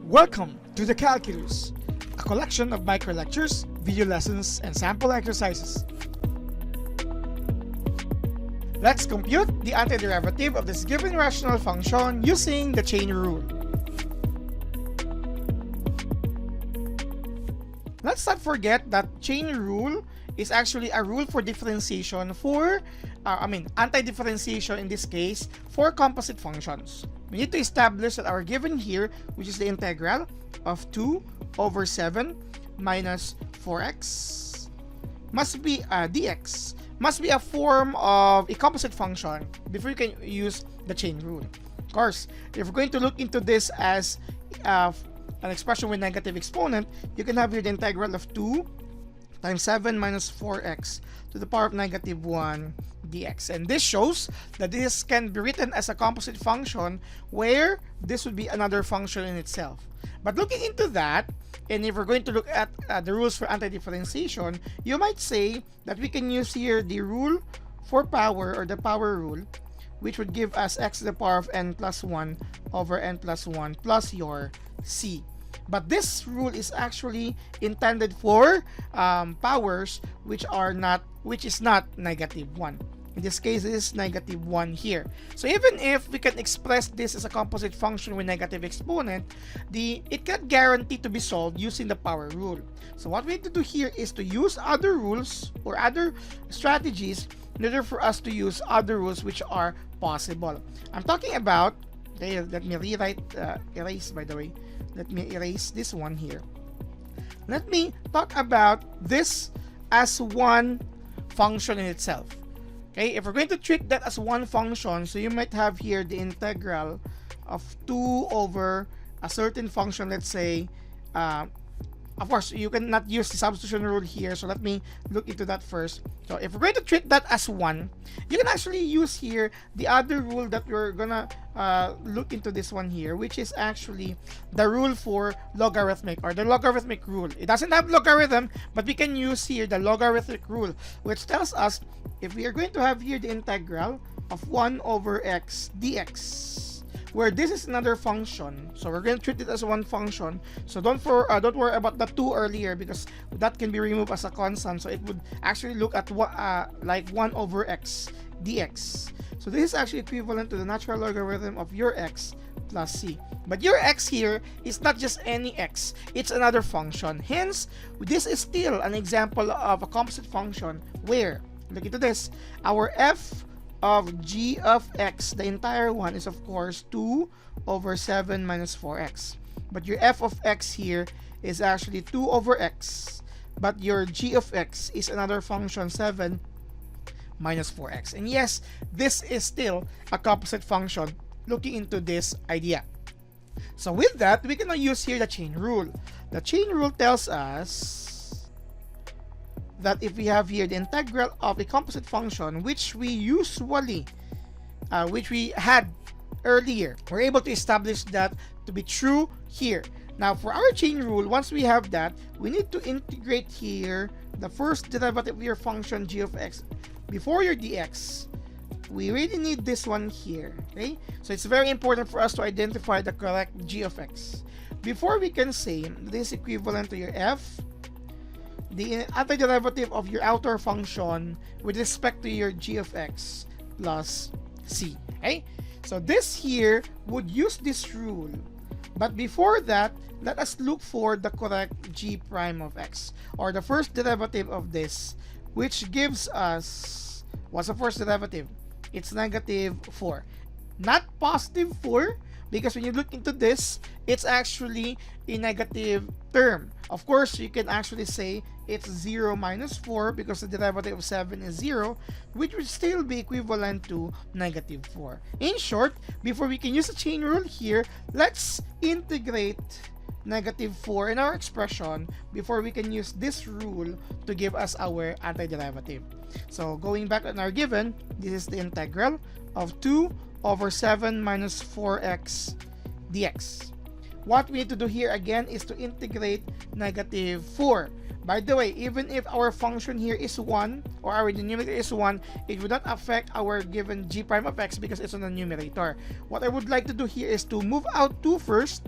Welcome to the Calculus, a collection of micro lectures, video lessons, and sample exercises. Let's compute the antiderivative of this given rational function using the chain rule. Let's not forget that chain rule is actually a rule for differentiation for, anti-differentiation in this case, for composite functions. We need to establish that our given here, which is the integral of 2 over 7 minus 4x, must be dx, must be a form of a composite function before you can use the chain rule. Of course, if we're going to look into this as an expression with negative exponent, you can have here the integral of 2 times 7 minus 4x to the power of negative 1 dx. And this shows that this can be written as a composite function where this would be another function in itself. But looking into that, and if we're going to look at the rules for anti-differentiation, you might say that we can use here the rule for power, or the power rule, which would give us x to the power of n plus 1 over n plus 1 plus your c. But this rule is actually intended for powers which is not negative 1. In this case, it is negative 1 here. So even if we can express this as a composite function with negative exponent, it can't guarantee to be solved using the power rule. So what we need to do here is to use other rules or other strategies in order for us to use other rules which are possible. I'm talking about, okay, let me erase by the way. Let me erase this one here. Let me talk about this as one function in itself. Okay, if we're going to treat that as one function, so you might have here the integral of 2 over a certain function, let's say, of course, you cannot use the substitution rule here, so let me look into that first. So if we're going to treat that as 1, you can actually use here the other rule that we're gonna look into this one here, which is actually the rule for logarithmic, or the logarithmic rule. It doesn't have logarithm, but we can use here the logarithmic rule, which tells us if we are going to have here the integral of 1 over x dx, where this is another function, so we're going to treat it as one function. So don't worry about the 2 earlier, because that can be removed as a constant, so it would actually look at what like 1 over x dx. So this is actually equivalent to the natural logarithm of your x plus c. But your x here is not just any x, it's another function. Hence, this is still an example of a composite function where, look into this, our f of g of x, the entire one, is of course 2 over 7 minus 4x. But your f of x here is actually 2 over x, but your g of x is another function, 7 minus 4x. And yes, this is still a composite function looking into this idea. So with that, we can now use here the chain rule. The chain rule tells us that if we have here the integral of a composite function, which we had earlier, we're able to establish that to be true here. Now for our chain rule, once we have that, we need to integrate here the first derivative of your function g of x before your dx. We really need this one here, okay? So it's very important for us to identify the correct g of x before we can say this is equivalent to your f, the antiderivative of your outer function with respect to your g of x plus c. Okay, so this here would use this rule, but before that, let us look for the correct g prime of x, or the first derivative of this, which gives us, what's the first derivative? It's negative 4, not positive 4, because when you look into this, it's actually a negative term. Of course, you can actually say it's 0 minus 4, because the derivative of 7 is 0, which would still be equivalent to negative 4. In short, before we can use the chain rule here, let's integrate negative 4 in our expression before we can use this rule to give us our antiderivative. So going back on our given, this is the integral of 2 over 7 minus 4x dx. What we need to do here again is to integrate negative 4. By the way, even if our function here is 1, or our denominator is 1, it would not affect our given g prime of x because it's on the numerator. What I would like to do here is to move out 2 first,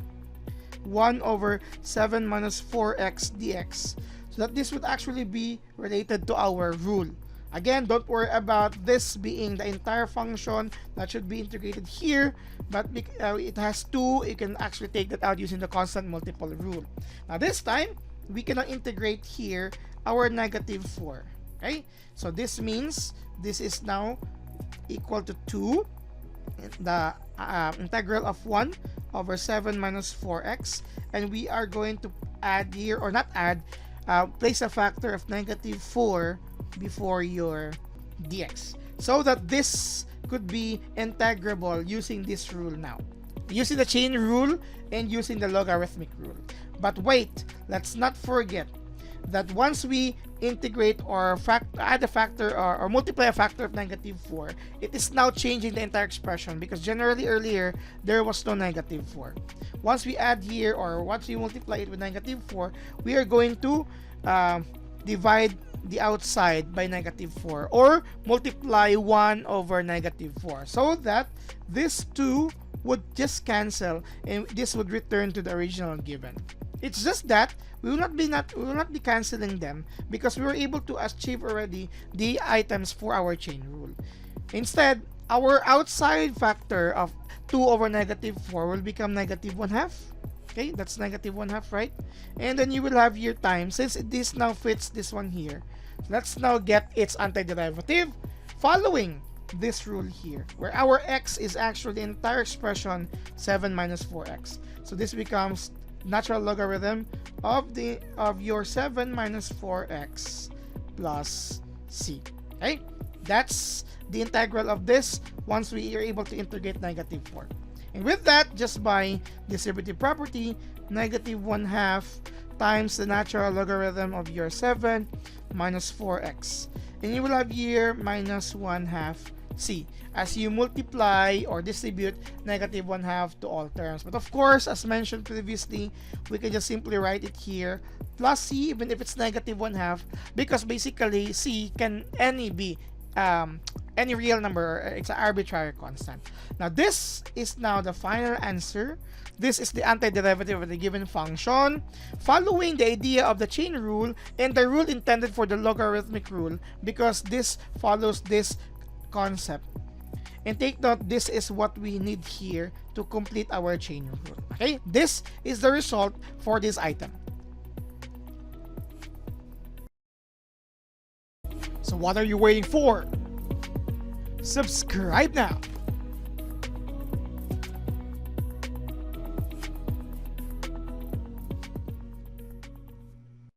1 over 7 minus 4x dx. So that this would actually be related to our rule. Again, don't worry about this being the entire function that should be integrated here, but it has 2, you can actually take that out using the constant multiple rule. Now this time, we cannot integrate here our negative 4. Okay? So this means this is now equal to 2, the integral of 1 over 7 minus 4x, and we are going to add here, or not add, place a factor of negative 4 before your dx, so that this could be integrable using this rule now, using the chain rule and using the logarithmic rule. But wait, let's not forget that once we integrate or add a factor or multiply a factor of negative 4, it is now changing the entire expression, because generally earlier there was no negative 4. Once we add here, or once we multiply it with negative 4, we are going to divide the outside by negative 4, or multiply 1 over negative 4, so that this 2 would just cancel and this would return to the original given. It's just that we will not be canceling them, because we were able to achieve already the items for our chain rule. Instead, our outside factor of 2 over negative 4 will become negative 1/2. Okay, that's negative 1/2, right? And then you will have your time, since this now fits this one here. Let's now get its antiderivative following this rule here, where our x is actually the entire expression 7 minus 4x. So this becomes natural logarithm of your 7 minus 4x plus c. Okay, that's the integral of this once we are able to integrate negative 4. And with that, just by distributive property, negative 1/2 times the natural logarithm of your 7 minus 4x. And you will have here minus 1/2 c as you multiply or distribute negative 1/2 to all terms. But of course, as mentioned previously, we can just simply write it here plus c, even if it's negative 1/2, because basically c can be any real number. It's an arbitrary constant. Now this is now the final answer. This is the antiderivative of the given function, following the idea of the chain rule and the rule intended for the logarithmic rule, because this follows this concept. And take note, this is what we need here to complete our chain rule. Okay, this is the result for this item. So what are you waiting for? Subscribe now.